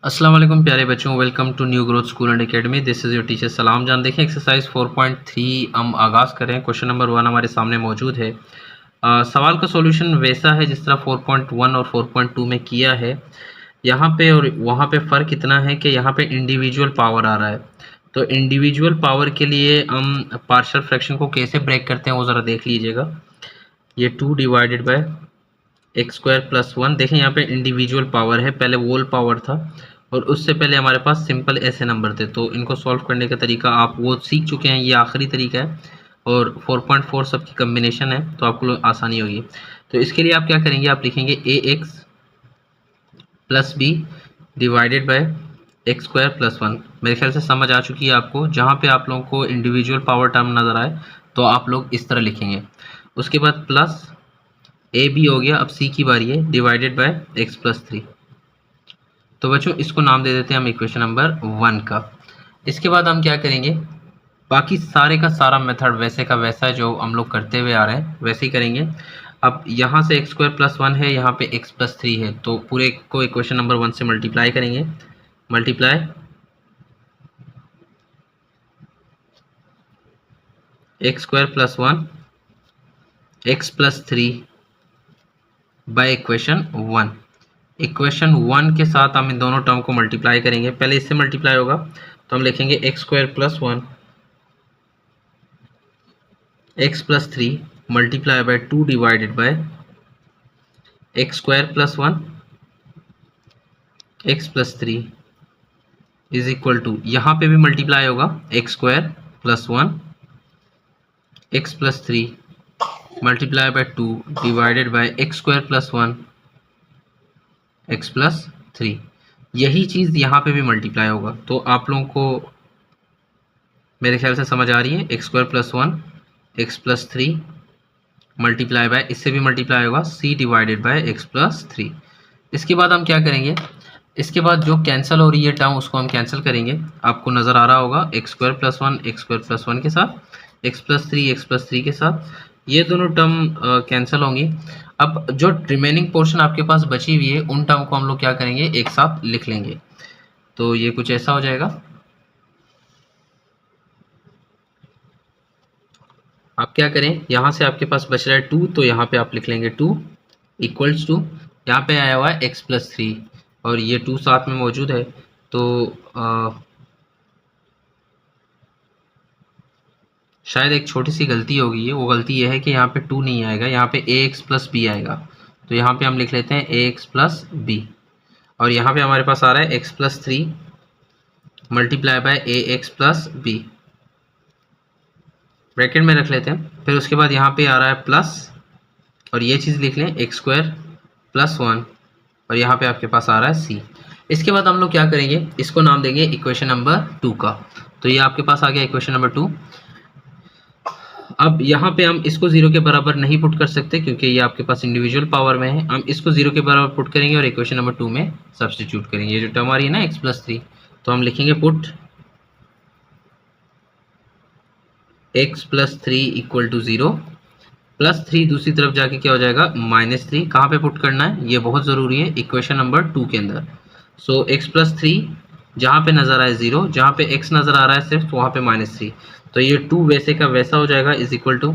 अस्सलाम वालेकुम प्यारे बच्चों, welcome to new growth school and academy. This is your teacher Salam Jaan. देखें एक्सरसाइज 4.3 हम आगाज़ करें। क्वेश्चन नंबर 1 हमारे सामने मौजूद है। सवाल का सॉल्यूशन वैसा है जिस तरह 4.1 और 4.2 में किया है। यहाँ पे और वहाँ पे फ़र्क इतना है कि यहाँ पे इंडिविजुअल पावर आ रहा है। तो इंडिविजुअल पावर के लिए हम पार्शियल फ्रैक्शन को कैसे ब्रेक करते हैं वो ज़रा देख लीजिएगा। ये 2 divided by x square plus 1। देखें यहाँ पे इंडिविजुअल पावर है, पहले वोल पावर था और उससे पहले हमारे पास सिंपल ऐसे नंबर थे। तो इनको सॉल्व करने का तरीका आप वो सीख चुके हैं, ये आखिरी तरीका है और 4.4 सबकी कम्बिनेशन है तो आपको आसानी होगी। तो इसके लिए आप क्या करेंगे, आप लिखेंगे A x plus B divided by x square plus 1। मेरे ख्याल से समझ आ चुकी है आपको। जहाँ पे आप लोगों को इंडिविजुअल पावर टर्म नज़र आए तो आप लोग इस तरह लिखेंगे। उसके बाद प्लस ए बी हो गया। अब सी की बारी है, डिवाइडेड बाय एक्स प्लस 3। तो बच्चों इसको नाम दे देते हैं हम इक्वेशन नंबर 1 का। इसके बाद हम क्या करेंगे, बाकी सारे का सारा मेथड वैसे का वैसा जो हम लोग करते हुए आ रहे हैं वैसे ही करेंगे। अब यहाँ से एक्स स्क्वायर प्लस 1 है, यहाँ पे एक्स प्लस 3 है, तो पूरे को इक्वेशन नंबर 1 से मल्टीप्लाई करेंगे। Multiply x square plus 1 x plus 3 by equation 1। Equation 1 के साथ हम इन दोनों टर्म को मल्टीप्लाई करेंगे। पहले इससे मल्टीप्लाई होगा तो हम लिखेंगे x square plus 1 x plus 3 multiply by 2 divided by x square plus 1 x plus 3 is equal to, यहाँ पे भी मल्टीप्लाई होगा x square plus 1 x plus 3 multiply by 2 divided by x square plus 1 x plus 3। यही चीज़ यहाँ पे भी multiply होगा। तो आप लोगों को मेरे ख्याल से समझ आ रही है। X square plus 1 x plus 3 multiply by, इससे भी मल्टीप्लाई होगा c divided by x plus 3। इसके बाद हम क्या करेंगे, इसके बाद जो कैंसिल हो रही है टर्म उसको हम कैंसिल करेंगे। आपको नज़र आ रहा होगा x square plus 1 x square plus 1 के साथ एक्स प्लस 3 के साथ ये दोनों टर्म कैंसिल होंगी। अब जो रिमेनिंग पोर्शन आपके पास बची हुई है उन टर्म को हम लोग क्या करेंगे, एक साथ लिख लेंगे। तो ये कुछ ऐसा हो जाएगा। आप क्या करें, यहाँ से आपके पास बच रहा है 2 तो यहाँ पे आप लिख लेंगे 2 इक्वल्स टू, यहाँ पे आया हुआ है एक्स प्लस 3 और ये 2 साथ में मौजूद है। तो शायद एक छोटी सी गलती होगी है, वो गलती ये है कि यहाँ पे 2 नहीं आएगा, यहाँ पे ए एक्स प्लस बी आएगा। तो यहाँ पे हम लिख लेते हैं ए एक्स प्लस बी और यहाँ पे हमारे पास आ रहा है x plus 3 multiply by a x plus b, bracket में रख लेते हैं। फिर उसके बाद यहाँ पे आ रहा है प्लस और ये चीज़ लिख लें एक्स स्क्वायर प्लस 1 और यहाँ पे आपके पास आ रहा है सी। इसके बाद हम लोग क्या करेंगे, इसको नाम देंगे इक्वेशन नंबर 2 का। तो ये आपके पास आ गया इक्वेशन नंबर 2। अब यहाँ पे हम इसको 0 के बराबर नहीं पुट कर सकते क्योंकि ये आपके पास इंडिविजुअल पावर में है। हम इसको 0 के बराबर पुट करेंगे और इक्वेशन नंबर 2 में सब्सटीट्यूट करेंगे। ये जो टर्म आ रही है ना एक्स प्लस 3, तो हम लिखेंगे put x plus 3 equal to 0 plus 3 दूसरी तरफ जाके क्या हो जाएगा -3। कहाँ पे पुट करना है ये बहुत ज़रूरी है, इक्वेशन नंबर 2 के अंदर। सो एक्स प्लस 3 जहाँ पे नज़र आए 0, जहाँ पे x नज़र आ रहा है सिर्फ वहाँ पे -3। तो ये 2 वैसे का वैसा हो जाएगा इज इक्वल टू,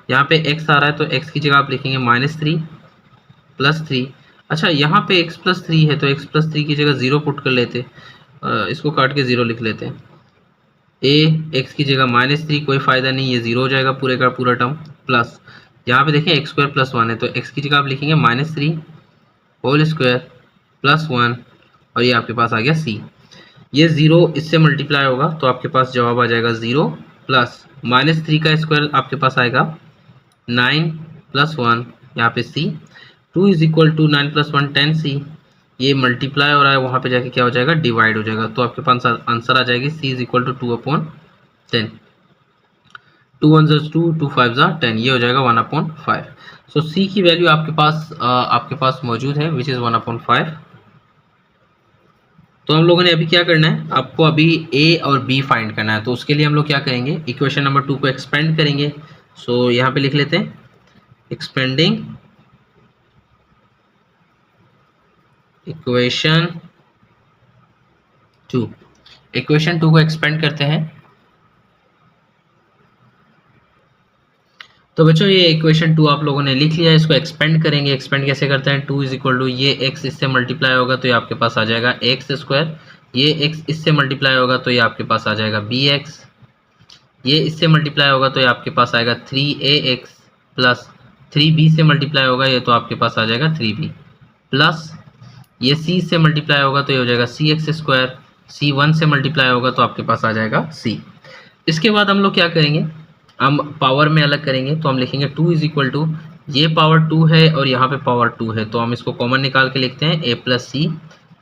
यहाँ पे x आ रहा है तो x की जगह आप लिखेंगे -3 प्लस 3। अच्छा यहाँ पे x प्लस 3 है तो x प्लस 3 की जगह 0 पुट कर लेते, इसको काट के 0 लिख लेते हैं। a x की जगह -3 कोई फ़ायदा नहीं, ये 0 हो जाएगा पूरे का पूरा टर्म। प्लस यहाँ पे देखें एक्स स्क्वायर प्लस 1 है तो x की जगह आप लिखेंगे -3 होल स्क्वायर प्लस 1 और ये आपके पास आ गया c। ये 0 इससे मल्टीप्लाई होगा तो आपके पास जवाब आ जाएगा 0 प्लस -3 का स्क्वायर आपके पास आएगा 9 प्लस 1 यहाँ पे c। 2 is equal to 9 plus 1 10c। ये मल्टीप्लाई हो रहा है वहाँ पे जाके क्या हो जाएगा, डिवाइड हो जाएगा। तो आपके पास आंसर आ जाएगी c इज इक्वल टू 2/10। 2 1 2 2 5 10, ये हो जाएगा 1/5। सो c की वैल्यू आपके पास मौजूद है विच इज़ 1/5। तो हम लोगों ने अभी क्या करना है, आपको अभी a और b फाइंड करना है। तो उसके लिए हम लोग क्या करेंगे, इक्वेशन नंबर 2 को एक्सपेंड करेंगे। सो यहाँ पे लिख लेते हैं एक्सपेंडिंग इक्वेशन 2। इक्वेशन 2 को एक्सपेंड करते हैं। तो बच्चों ये इक्वेशन 2 आप लोगों ने लिख लिया, इसको एक्सपेंड करेंगे। एक्सपेंड कैसे करते हैं? 2 इज इक्वल टू ये x इससे मल्टीप्लाई होगा तो ये आपके पास आ जाएगा एक्स स्क्वायर, ये x इससे मल्टीप्लाई होगा तो ये आपके पास आ जाएगा bx, ये इससे मल्टीप्लाई होगा तो ये आपके पास आएगा 3ax प्लस 3b से मल्टीप्लाई होगा ये तो आपके पास आ जाएगा 3b प्लस ये c से मल्टीप्लाई होगा तो ये हो जाएगा cx स्क्वायर, c1 से मल्टीप्लाई होगा तो आपके पास आ जाएगा c। इसके बाद हम लोग क्या करेंगे, हम पावर में अलग करेंगे तो हम लिखेंगे 2 इज इक्वल टू ये पावर 2 है और यहाँ पे पावर 2 है तो हम इसको कॉमन निकाल के लिखते हैं a प्लस सी,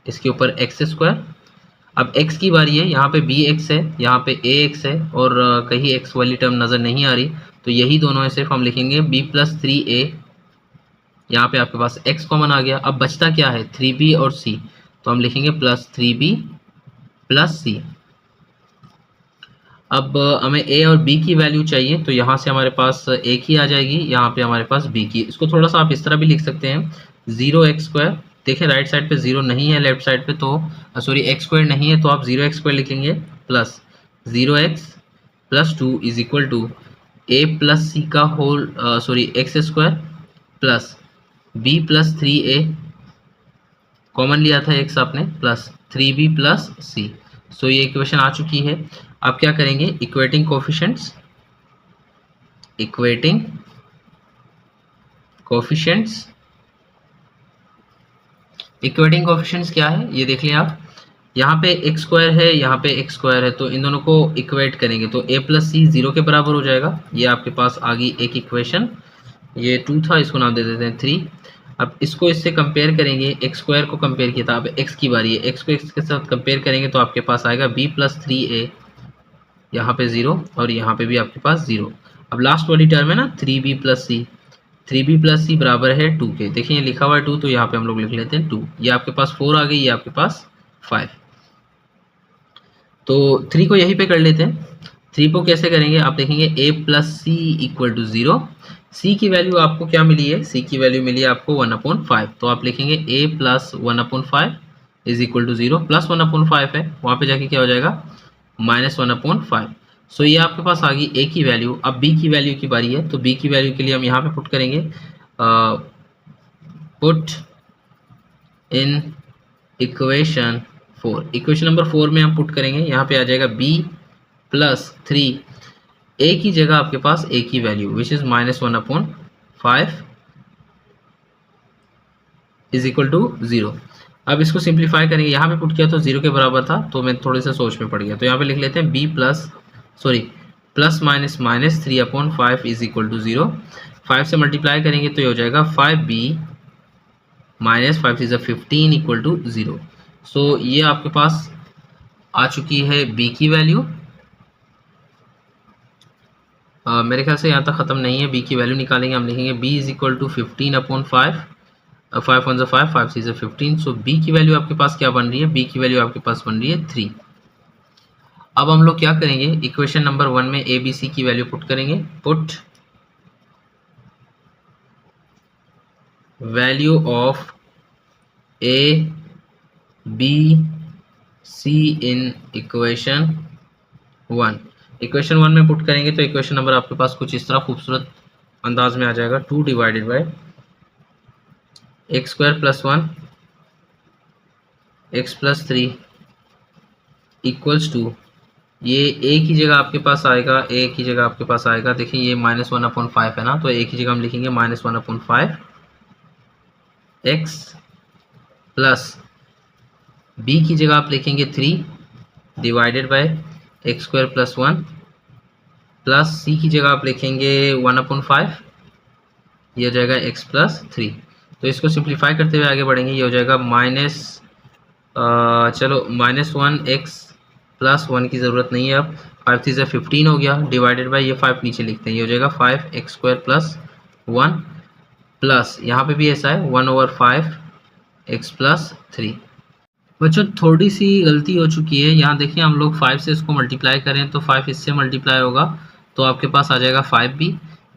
इसके ऊपर एक्स स्क्वायर। अब x की बारी है, यहाँ पे bx है, यहाँ पे ax है और कहीं x वाली टर्म नज़र नहीं आ रही तो यही दोनों है, सिर्फ हम लिखेंगे b प्लस 3a, यहाँ पे आपके पास x कॉमन आ गया। अब बचता क्या है 3b और c तो हम लिखेंगे प्लस 3b प्लस c। अब हमें a और b की वैल्यू चाहिए तो यहाँ से हमारे पास a की आ जाएगी, यहाँ पे हमारे पास b की। इसको थोड़ा सा आप इस तरह भी लिख सकते हैं 0x स्क्वायर, देखें राइट साइड पे 0 नहीं है, लेफ्ट साइड पे तो सॉरी x स्क्वायर नहीं है तो आप 0x स्क्वायर लिखेंगे plus 0x plus 2 is equal to a plus C का whole sorry X square plus b plus 3a, common लिया था x आपने, प्लस 3b प्लस c। सो ये इक्वेशन आ चुकी है। आप क्या करेंगे, equating coefficients, equating coefficients, equating coefficients क्या है ये देख लें आप। यहाँ पे एक्स स्क्वायर है, यहाँ पे एक्स स्क्वायर है तो इन दोनों को इक्वेट करेंगे तो a प्लस सी 0 के बराबर हो जाएगा। ये आपके पास आ गई एक इक्वेशन, ये 2 था, इसको नाम दे देते हैं 3। अब इसको इससे कंपेयर करेंगे, एक्स स्क्वायर को कंपेयर किया था, अब एक्स की बारी है, एक्स को एक्स के साथ कंपेयर करेंगे तो आपके पास आएगा b प्लस 3a, यहाँ पे 0 और यहाँ पे भी आपके पास 0। अब लास्ट वाली टर्म है ना 3b प्लस सी, 3b प्लस सी बराबर है 2 के, देखिए ये लिखा हुआ है 2 तो यहाँ पे हम लोग लिख लेते हैं 2। ये आपके पास 4 आ गई, ये आपके पास 5, तो 3 को यहीं पे कर लेते हैं। 3 को कैसे करेंगे, आप देखेंगे a plus c equal to 0, c की वैल्यू आपको क्या मिली है, c की वैल्यू मिली है आपको 1/5 तो आप लिखेंगे a plus 1/5 is equal to 0, plus 1/5 है, वहाँ पे जाके क्या हो जाएगा -1/5। सो ये आपके पास आ गई a की वैल्यू। अब b की वैल्यू की बारी है तो b की वैल्यू के लिए हम यहाँ पे पुट करेंगे, put in equation 4, equation number 4 में हम पुट करेंगे, यहाँ पे आ जाएगा b प्लस 3, a की जगह आपके पास a की value which is -1/5 is equal to 0। अब इसको सिंप्लीफाई करेंगे, यहाँ पे पुट किया तो 0 के बराबर था तो मैं थोड़े से सोच में पड़ गया, तो यहाँ पे लिख लेते हैं b plus sorry plus minus minus 3/5 is equal to 0। 5 से मल्टीप्लाई करेंगे तो ये हो जाएगा 5b minus 5 is 15 equal to 0। सो ये आपके पास आ चुकी है b की वैल्यू। मेरे ख्याल से यहाँ तक ख़त्म नहीं है, b की वैल्यू निकालेंगे, हम लिखेंगे b इज इक्वल टू 15/5, 5 1 5, 5 6 15। सो b की वैल्यू आपके पास क्या बन रही है, b की वैल्यू आपके पास बन रही है 3। अब हम लोग क्या करेंगे, इक्वेशन नंबर 1 में a b c की वैल्यू पुट करेंगे, put value of a b c in equation 1। Equation 1 में पुट करेंगे तो इक्वेशन नंबर आपके पास कुछ इस तरह खूबसूरत अंदाज में आ जाएगा, 2 divided by x square plus 1 x plus 3 equals to, ये a की जगह आपके पास आएगा, a की जगह आपके पास आएगा, देखिए ये -1/5 है ना तो a की जगह हम लिखेंगे -1/5 x प्लस b की जगह आप लिखेंगे 3 divided by x square plus 1 plus c की जगह आप लिखेंगे 1/5, ये हो जाएगा x प्लस 3। तो इसको सिंप्लीफाई करते हुए आगे बढ़ेंगे, ये हो जाएगा चलो -1x प्लस 1 की ज़रूरत नहीं है, अब 5 3 15 हो गया, डिवाइडेड बाय ये 5 नीचे लिखते हैं, ये हो जाएगा 5x स्क्वायर प्लस 1 प्लस यहाँ पे भी ऐसा है 1/5 x प्लस 3। बच्चों थोड़ी सी गलती हो चुकी है, यहाँ देखिए हम लोग 5 से इसको मल्टीप्लाई करें तो 5 इससे मल्टीप्लाई होगा तो आपके पास आ जाएगा 5b,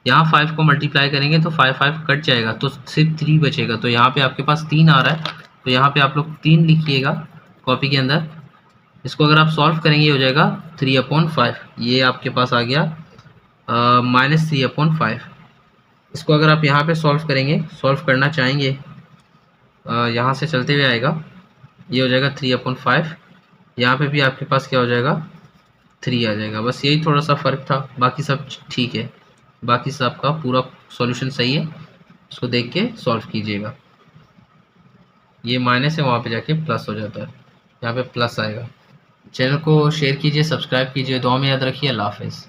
यहाँ 5 को मल्टीप्लाई करेंगे तो 5 5 कट जाएगा तो सिर्फ 3 बचेगा, तो यहाँ पे आपके पास 3 आ रहा है तो यहाँ पे आप लोग 3 लिखिएगा कॉपी के अंदर, इसको अगर आप सॉल्व करेंगे हो जाएगा 3/5, ये आपके पास आ गया -3/5। इसको अगर आप यहाँ पे सॉल्व करेंगे, सॉल्व करना चाहेंगे, यहाँ से चलते हुए आएगा, ये हो जाएगा 3/5। यहाँ पे भी आपके पास क्या हो जाएगा 3 आ जाएगा। बस यही थोड़ा सा फ़र्क था, बाकी सब ठीक है, बाकी सब आपका पूरा सॉल्यूशन सही है। इसको देख के सॉल्व कीजिएगा। ये माइनस है, वहाँ पे जाके प्लस हो जाता है, यहाँ पे प्लस आएगा। चैनल को शेयर कीजिए, सब्सक्राइब कीजिए, दुआ में याद रखिए। अल्लाह हाफ़िज़।